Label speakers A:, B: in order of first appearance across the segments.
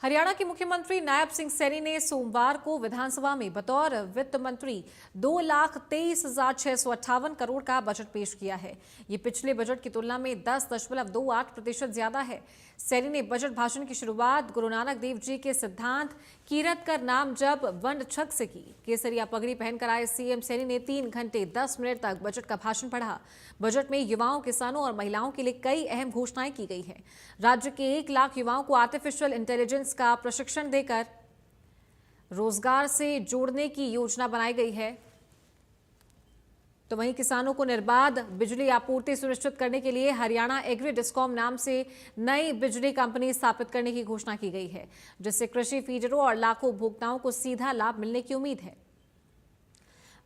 A: हरियाणा के मुख्यमंत्री नायब सिंह सैनी ने सोमवार को विधानसभा में बतौर वित्त मंत्री 2,23,658 करोड़ का बजट पेश किया है। ये पिछले बजट की तुलना में 10.28% ज्यादा है। सैनी ने बजट भाषण की शुरुआत गुरु नानक देव जी के सिद्धांत कीरत कर नाम जप वंड छक से की। केसरिया पगड़ी पहनकर आए सीएम सैनी ने 3 घंटे 10 मिनट तक बजट का भाषण पढ़ा। बजट में युवाओं, किसानों और महिलाओं के लिए कई अहम घोषणाएं की गई हैं। राज्य के 1 लाख युवाओं को आर्टिफिशियल इंटेलिजेंस का प्रशिक्षण देकर रोजगार से जोड़ने की योजना बनाई गई है। तो वहीं किसानों को निर्बाध बिजली आपूर्ति सुनिश्चित करने के लिए हरियाणा एग्री डिस्कॉम नाम से नई बिजली कंपनी स्थापित करने की घोषणा की गई है, जिससे कृषि फीडरों और लाखों उपभोक्ताओं को सीधा लाभ मिलने की उम्मीद है।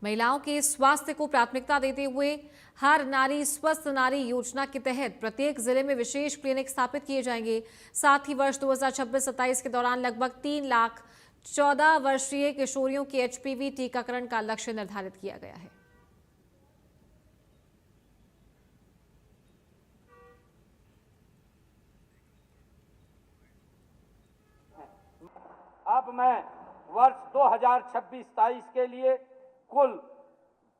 A: महिलाओं के स्वास्थ्य को प्राथमिकता देते हुए हर नारी स्वस्थ नारी योजना के तहत प्रत्येक जिले में विशेष क्लिनिक स्थापित किए जाएंगे। साथ ही वर्ष 2026-27 के दौरान लगभग 3 लाख 14 वर्षीय किशोरियों के एचपीवी टीकाकरण का लक्ष्य निर्धारित किया गया है।
B: अब मैं वर्ष 2026-27 के लिए कुल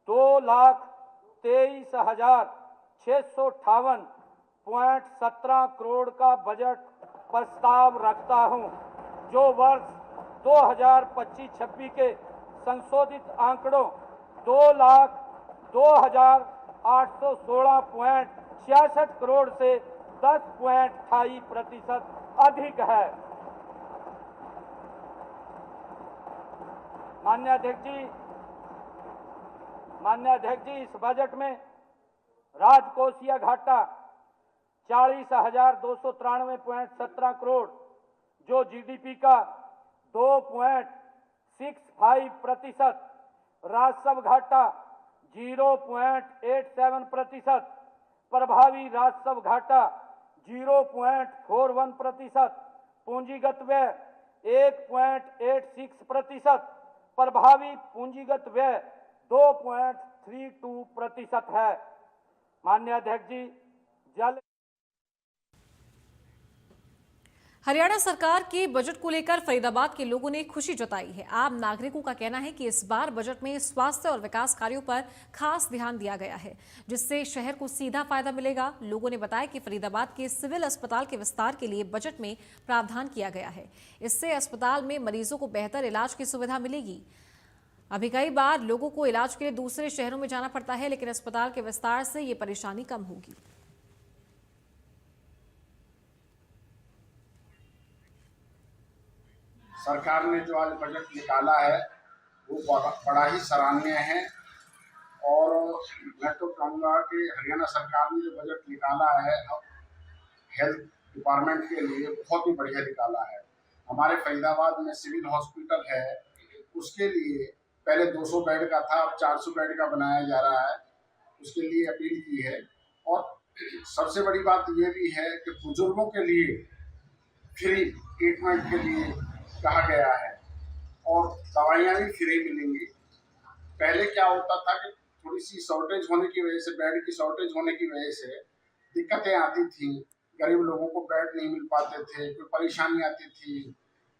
B: 2,23,658.17 करोड़ का बजट प्रस्ताव रखता हूं, जो वर्ष 2025-26 के संशोधित आंकड़ों 2,02,816.66 करोड़ से 10.28% अधिक है। माननीय अध्यक्ष जी, इस बजट में राजकोषीय घाटा 40,293.17 करोड़, जो जीडीपी का 2.65%, राजस्व घाटा 0.87%, प्रभावी राजस्व घाटा 0.41%, पूंजीगत व्यय 1.86%, प्रभावी पूंजीगत व्यय 2.32% है। माननीय अध्यक्ष जी, जल
A: हरियाणा सरकार के बजट को लेकर फरीदाबाद के लोगों ने खुशी जताई है। आम नागरिकों का कहना है कि इस बार बजट में स्वास्थ्य और विकास कार्यों पर खास ध्यान दिया गया है, जिससे शहर को सीधा फायदा मिलेगा। लोगों ने बताया कि फरीदाबाद के सिविल अस्पताल के विस्तार के लिए बजट में प्रावधान किया गया है। इससे अस्पताल में मरीजों को बेहतर इलाज की सुविधा मिलेगी। अभी कई बार लोगों को इलाज के लिए दूसरे शहरों में जाना पड़ता है, लेकिन अस्पताल के विस्तार से ये परेशानी कम होगी।
C: सरकार ने जो आज बजट निकाला है वो बड़ा ही सराहनीय है, और मैं तो कहूँगा कि हरियाणा सरकार ने जो बजट निकाला है हेल्थ डिपार्टमेंट के लिए बहुत ही बढ़िया निकाला है। हमारे फरीदाबाद में सिविल हॉस्पिटल है, उसके लिए पहले 200 बेड का था, अब 400 बेड का बनाया जा रहा है। उसके लिए अपील की है, और सबसे बड़ी बात ये भी है कि बुजुर्गों के लिए फ्री ट्रीटमेंट के लिए कहा गया है, और दवाइयाँ भी फ्री मिलेंगी। पहले क्या होता था कि थोड़ी सी शॉर्टेज होने की वजह से, बेड की शॉर्टेज होने की वजह से दिक्कतें आती थी, गरीब लोगों को बेड नहीं मिल पाते थे, कोई परेशानी आती थी,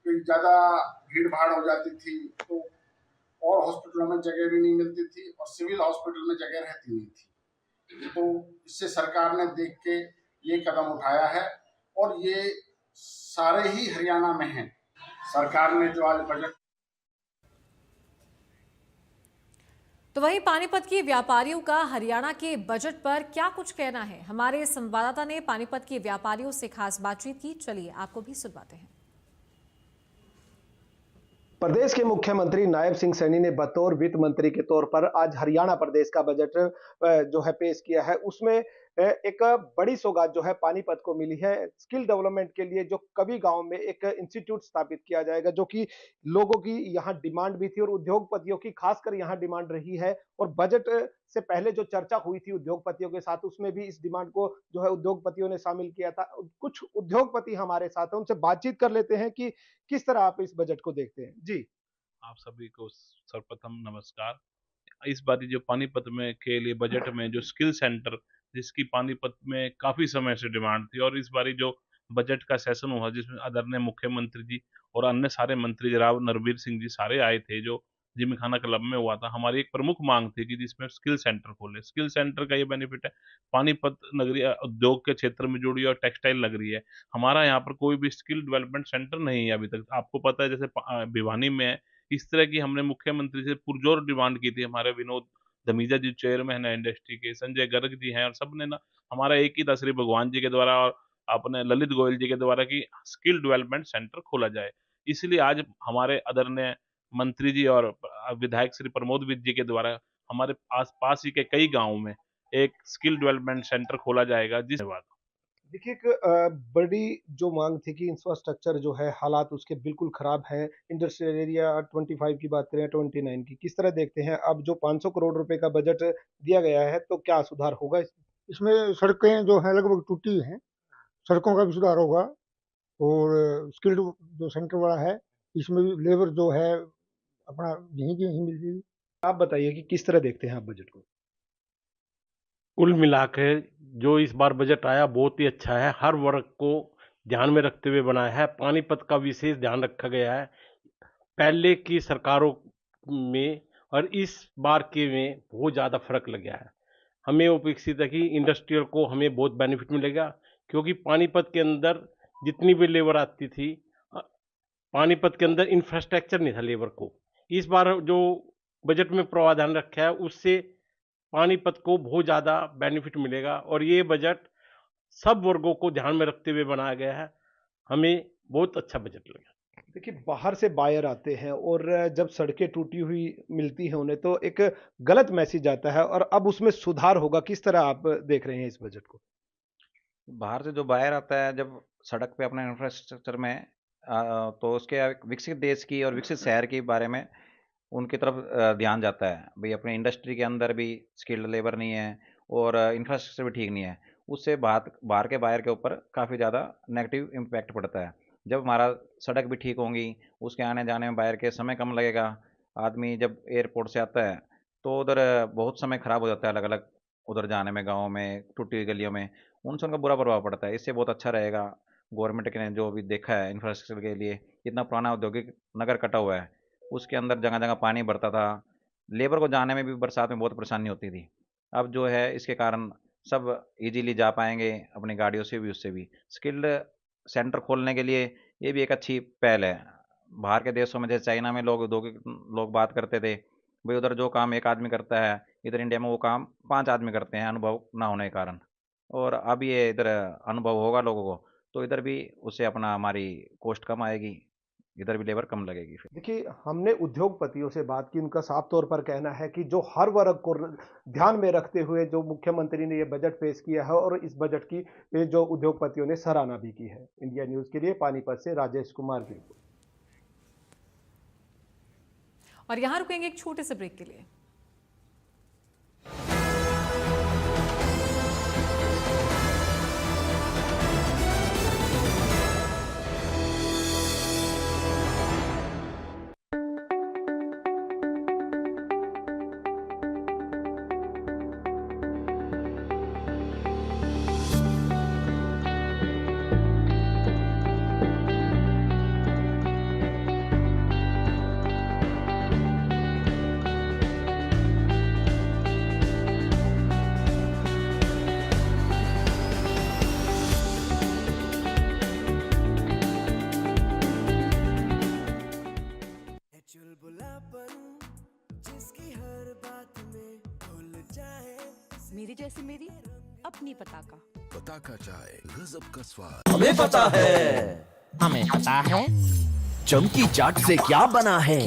C: कोई ज़्यादा भीड़ भाड़ हो जाती थी, तो और हॉस्पिटलों में जगह भी नहीं मिलती थी, और सिविल हॉस्पिटल में जगह रहती नहीं थी। तो इससे सरकार ने देख के ये कदम उठाया है, और ये सारे ही हरियाणा में हैं। सरकार ने जो आज बजट
A: तो वहीं पानीपत के व्यापारियों का हरियाणा के बजट पर क्या कुछ कहना है, हमारे संवाददाता ने पानीपत के व्यापारियों से खास बातचीत की। चलिए आपको भी सुनवाते हैं।
D: प्रदेश के मुख्यमंत्री नायब सिंह सैनी ने बतौर वित्त मंत्री के तौर पर आज हरियाणा प्रदेश का बजट जो है पेश किया है। उसमें एक बड़ी सौगात जो है पानीपत को मिली है। स्किल डेवलपमेंट के लिए जो कभी गांव में एक इंस्टीट्यूट स्थापित किया जाएगा, जो कि लोगों की यहाँ डिमांड भी थी और उद्योगपतियों की खासकर यहाँ डिमांड रही है। और बजट से पहले जो चर्चा हुई थी उद्योगपतियों के साथ, उसमें भी इस डिमांड को जो है उद्योगपतियों ने शामिल किया था। कुछ उद्योगपति हमारे साथ हैं, उनसे बातचीत कर लेते हैं कि किस तरह आप इस बजट को देखते हैं। जी,
E: आप सभी को सर्वप्रथम नमस्कार। इस बार जो पानीपत में के लिए बजट में जो स्किल सेंटर, जिसकी पानीपत में काफ़ी समय से डिमांड थी, और इस बारी जो बजट का सेशन हुआ जिसमें आदरणीय मुख्यमंत्री जी और अन्य सारे मंत्री राव नरवीर सिंह जी सारे आए थे, जो जिमखाना क्लब में हुआ था। हमारी एक प्रमुख मांग थी कि जिसमें स्किल सेंटर खोले। स्किल सेंटर का ये बेनिफिट है, पानीपत नगरी उद्योग के क्षेत्र में जुड़ी और टेक्सटाइल नगरी है। हमारा यहाँ पर कोई भी स्किल डेवलपमेंट सेंटर नहीं है अभी तक। आपको पता है जैसे भिवानी में है, इस तरह की हमने मुख्यमंत्री से पुरजोर डिमांड की थी। हमारे विनोद धमीजा जी चेयरमैन है इंडस्ट्री के, संजय गर्ग जी हैं, और सबने ना हमारा एक ही था श्री भगवान जी के द्वारा और अपने ललित गोयल जी के द्वारा कि स्किल डेवलपमेंट सेंटर खोला जाए। इसलिए आज हमारे आदरणीय मंत्री जी और विधायक श्री प्रमोद विद जी के द्वारा हमारे आस पास ही के कई गांवों में एक स्किल डेवलपमेंट सेंटर खोला जाएगा।
D: देखिए एक बड़ी जो मांग थी कि इंफ्रास्ट्रक्चर जो है हालात उसके बिल्कुल खराब हैं। इंडस्ट्रियल एरिया 25 की बात करें 29 की, किस तरह देखते हैं अब जो 500 करोड़ रुपए का बजट दिया गया है तो क्या सुधार होगा
F: इसमें? सड़कें जो हैं लगभग टूटी हैं, सड़कों का भी सुधार होगा और स्किल्ड जो सेंटर वाला है इसमें भी लेबर जो है अपना यहीं की यहीं मिल जाएगी।
D: आप बताइए कि किस तरह देखते हैं आप बजट को?
G: कुल मिलाकर जो इस बार बजट आया बहुत ही अच्छा है, हर वर्ग को ध्यान में रखते हुए बनाया है। पानीपत का विशेष ध्यान रखा गया है। पहले की सरकारों में और इस बार के में बहुत ज़्यादा फर्क लग गया है। हमें अपेक्षित है कि इंडस्ट्रियल को हमें बहुत बेनिफिट मिलेगा, क्योंकि पानीपत के अंदर जितनी भी लेबर आती थी, पानीपत के अंदर इंफ्रास्ट्रक्चर नहीं था लेबर को। इस बार जो बजट में प्रावधान रखा है उससे पानीपत को बहुत ज़्यादा बेनिफिट मिलेगा और ये बजट सब वर्गों को ध्यान में रखते हुए बनाया गया है। हमें बहुत अच्छा बजट लगा।
D: देखिए बाहर से बायर आते हैं और जब सड़कें टूटी हुई मिलती हैं उन्हें तो एक गलत मैसेज आता है और अब उसमें सुधार होगा। किस तरह आप देख रहे हैं इस बजट को?
H: बाहर से जो बाहर आता है जब सड़क पे अपने इंफ्रास्ट्रक्चर में तो उसके विकसित देश की और विकसित शहर के बारे में उनकी तरफ ध्यान जाता है। भाई अपने इंडस्ट्री के अंदर भी स्किल्ड लेबर नहीं है और इंफ्रास्ट्रक्चर भी ठीक नहीं है, उससे बाहर के बायर के ऊपर काफ़ी ज़्यादा नेगेटिव इम्पैक्ट पड़ता है। जब हमारा सड़क भी ठीक होंगी, उसके आने जाने में बायर के समय कम लगेगा। आदमी जब एयरपोर्ट से आता है तो उधर बहुत समय ख़राब हो जाता है, अलग अलग उधर जाने में, गाँव में, टूटी हुई गलियों में, उनसे उनका बुरा प्रभाव पड़ता है। इससे बहुत अच्छा रहेगा। गवर्नमेंट ने जो भी देखा है इंफ्रास्ट्रक्चर के लिए, इतना पुराना औद्योगिक नगर कटा हुआ है, उसके अंदर जगह जगह पानी भरता था, लेबर को जाने में भी बरसात में बहुत परेशानी होती थी। अब जो है इसके कारण सब इजीली जा पाएंगे अपनी गाड़ियों से भी, उससे भी। स्किल्ड सेंटर खोलने के लिए ये भी एक अच्छी पहल है। बाहर के देशों में जैसे चाइना में लोग बात करते थे भाई उधर जो काम एक आदमी करता है, इधर इंडिया में वो काम 5 आदमी करते हैं, अनुभव ना होने के कारण। और अब ये इधर अनुभव होगा लोगों को तो इधर भी उससे अपना हमारी कॉस्ट कम आएगी, इधर भी लेबर कम लगेगी। फिर
D: देखिए हमने उद्योगपतियों से बात की, उनका साफ तौर पर कहना है कि जो हर वर्ग को ध्यान में रखते हुए जो मुख्यमंत्री ने ये बजट पेश किया है और इस बजट की ये जो उद्योगपतियों ने सराहना भी की है। इंडिया न्यूज के लिए पानीपत से राजेश कुमार की रिपोर्ट।
A: और यहां रुकेंगे एक छोटे से ब्रेक के लिए।
I: मेरी जैसी मेरी अपनी पताका।
J: पताका चाय गजब का स्वाद।
K: हमें पता है चमकी चाट से क्या बना है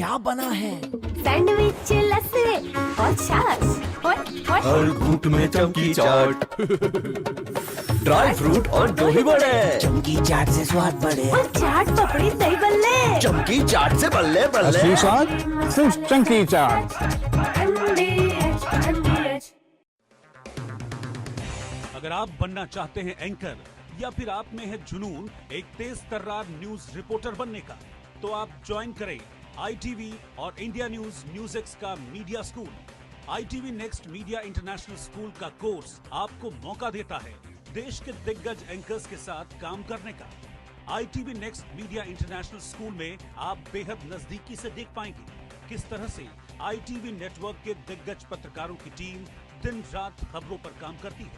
L: सैंडविच, लस्सी और छाछ और
K: हर घूंट में चमकी चाट। ड्राई फ्रूट और दही बड़े, चमकी चाट से स्वाद बढ़े।
L: और चाट पपड़ी दही बल्ले,
K: चमकी चाट से बल्ले बल्ले।
F: असली स्वाद सिर्फ चमकी चाट।
M: अगर आप बनना चाहते हैं एंकर या फिर आप में है जुनून एक तेज तर्रार न्यूज रिपोर्टर बनने का, तो आप ज्वाइन करें ITV और इंडिया न्यूज एक्स का media school. ITV next media international school का कोर्स आपको मौका देता है देश के दिग्गज एंकर्स के साथ काम करने का। ITV next media international school में आप बेहद नजदीकी से देख पाएंगे किस तरह से ITV नेटवर्क के दिग्गज पत्रकारों की टीम दिन रात खबरों पर काम करती है।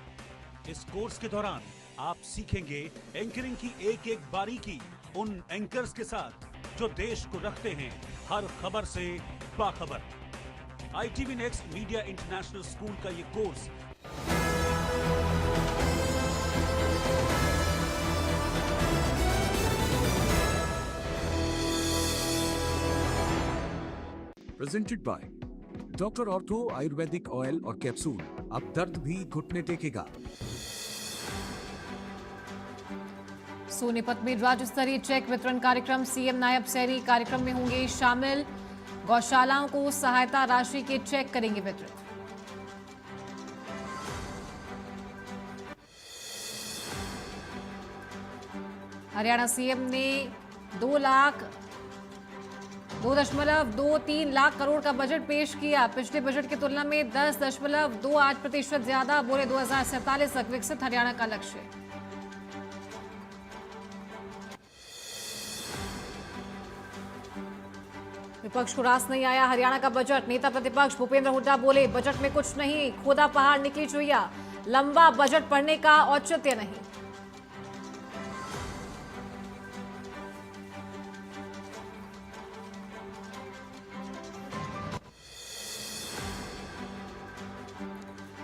M: इस कोर्स के दौरान आप सीखेंगे एंकरिंग की एक एक बारीकी उन एंकर्स के साथ जो देश को रखते हैं हर खबर से बाखबर। ITV next media international school का ये course
J: presented by doctor ortho Ayurvedic oil और कैप्सूल, अब दर्द भी घुटने टेकेगा।
A: सोनीपत में राज्य स्तरीय चेक वितरण कार्यक्रम, सीएम नायब सैनी कार्यक्रम में होंगे शामिल। गौशालाओं को सहायता राशि के चेक करेंगे वितरित। हरियाणा सीएम ने 2.23 लाख करोड़ का बजट पेश किया। पिछले बजट की तुलना में 10.28% ज्यादा, बोले 2047 तक विकसित हरियाणा का लक्ष्य। विपक्ष को रास नहीं आया हरियाणा का बजट। नेता प्रतिपक्ष भूपेंद्र हुड्डा बोले, बजट में कुछ नहीं, खोदा पहाड़ निकली चुईया, लंबा बजट पढ़ने का औचित्य नहीं।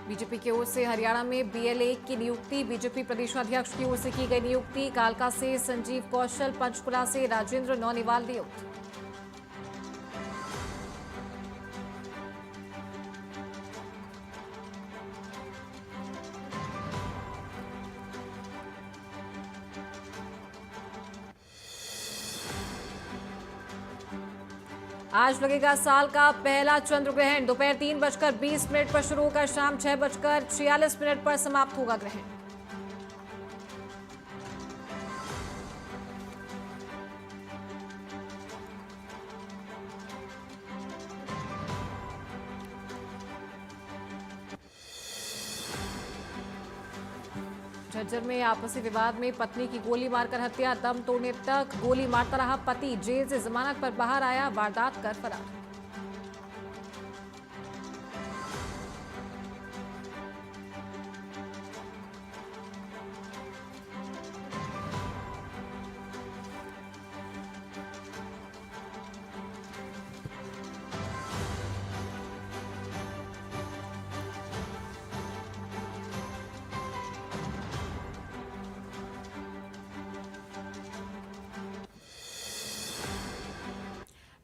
A: बीजेपी की ओर से हरियाणा में BL1 की नियुक्ति, बीजेपी प्रदेशाध्यक्ष की ओर से की गई नियुक्ति। कालका से संजीव कौशल, पंचकुला से राजेंद्र नौनिवाल नियुक्त। आज लगेगा साल का पहला चंद्र ग्रहण। दोपहर 3:20 पर शुरू होकर शाम 6:46 पर समाप्त होगा ग्रहण। झज्जर में आपसी विवाद में पत्नी की गोली मारकर हत्या, दम तोड़ने तक गोली मारता रहा पति। जेल से जमानत पर बाहर आया, वारदात कर फरार।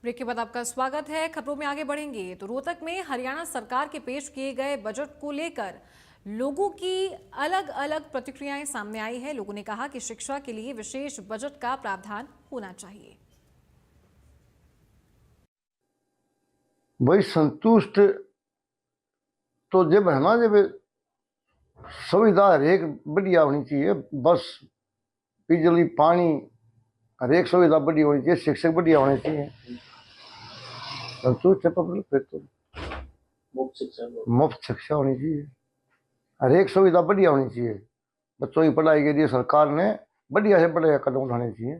A: ब्रेक के बाद आपका स्वागत है। खबरों में आगे बढ़ेंगे तो रोहतक में हरियाणा सरकार के पेश किए गए बजट को लेकर लोगों की अलग अलग प्रतिक्रियाएं सामने आई है। लोगों ने कहा कि शिक्षा के लिए विशेष बजट का प्रावधान होना चाहिए।
F: भाई संतुष्ट तो जब है ना, जब सुविधा हरेक बढ़िया होनी चाहिए, बस बिजली पानी हरेक सुविधा बढ़िया होनी चाहिए, शिक्षक बढ़िया होने चाहिए, संतुष्ट है पब्लिक। फिर तो मुफ्त शिक्षा होनी चाहिए, हरेक सुविधा बढ़िया होनी चाहिए। बच्चों की पढ़ाई के लिए सरकार ने बढ़िया से बढ़िया कदम उठाने चाहिए।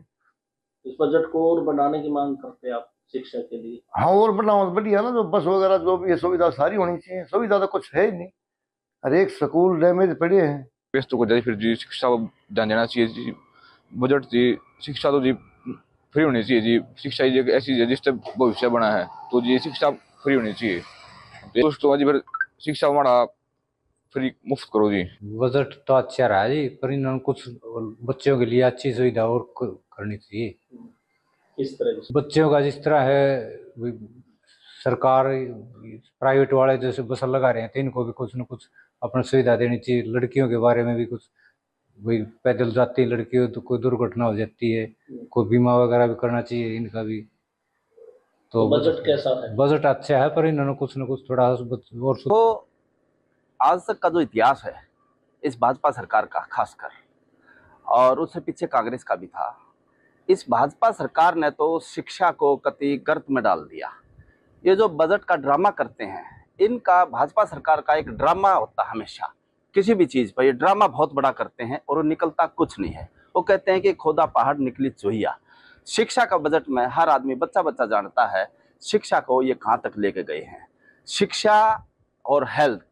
N: इस बजट को और बढ़ाने की मांग करते हैं आप शिक्षा के लिए?
F: हाँ, और बढ़ाओ बढ़िया ना, जो बस वगैरह जो भी है सुविधा सारी होनी चाहिए। सुविधा तो कुछ है ही नहीं, हरेक स्कूल डैमेज पड़े हैं।
O: व्यस्त को फिर जी शिक्षा को ध्यान देना चाहिए जी। बजट जी शिक्षा तो जी फ्री होनी चाहिए जी। शिक्षा जी ऐसी चीज है जिससे भविष्य बना है, तो जी शिक्षा फ्री होनी चाहिए। दोस्तों जी फिर शिक्षा हमारा फ्री मुफ्त करो जी।
P: बजट तो अच्छा रहा जी, पर इन्होंने कुछ बच्चों के लिए अच्छी सुविधा और करनी चाहिए।
N: किस तरह की?
P: बच्चों का जिस तरह है, सरकार प्राइवेट वाले जैसे बस लगा रहे हैं, तो इनको भी कुछ न कुछ अपनी सुविधा देनी चाहिए। लड़कियों के बारे में भी कुछ, वही पैदल जाती लड़कियों तो कोई दुर्घटना हो जाती है, कोई बीमा वगैरह भी करना चाहिए इनका भी।
N: तो बजट कैसा है?
P: बजट अच्छा है, पर इन्होंने कुछ न कुछ थोड़ा और
Q: तो आज तक का जो इतिहास है इस भाजपा सरकार का खासकर, और उससे पीछे कांग्रेस का भी था, इस भाजपा सरकार ने तो शिक्षा को कतई गर्त में डाल दिया। ये जो बजट का ड्रामा करते हैं, इनका भाजपा सरकार का एक ड्रामा होता है हमेशा किसी भी चीज पर ये ड्रामा बहुत बड़ा करते हैं और वो निकलता कुछ नहीं है। वो कहते हैं कि खोदा पहाड़ निकली चोहिया। शिक्षा का बजट में हर आदमी बच्चा बच्चा जानता है शिक्षा को ये कहाँ तक लेके गए हैं। शिक्षा और हेल्थ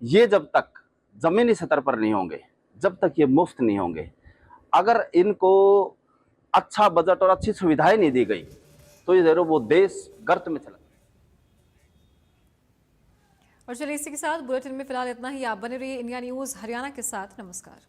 Q: ये जब तक जमीनी स्तर पर नहीं होंगे, जब तक ये मुफ्त नहीं होंगे, अगर इनको अच्छा बजट और अच्छी सुविधाएं नहीं दी गई तो ये जरूर वो देश गर्त में चला।
A: और चलिए इसी के साथ बुलेटिन में फिलहाल इतना ही। आप बने रहिए इंडिया न्यूज हरियाणा के साथ। नमस्कार।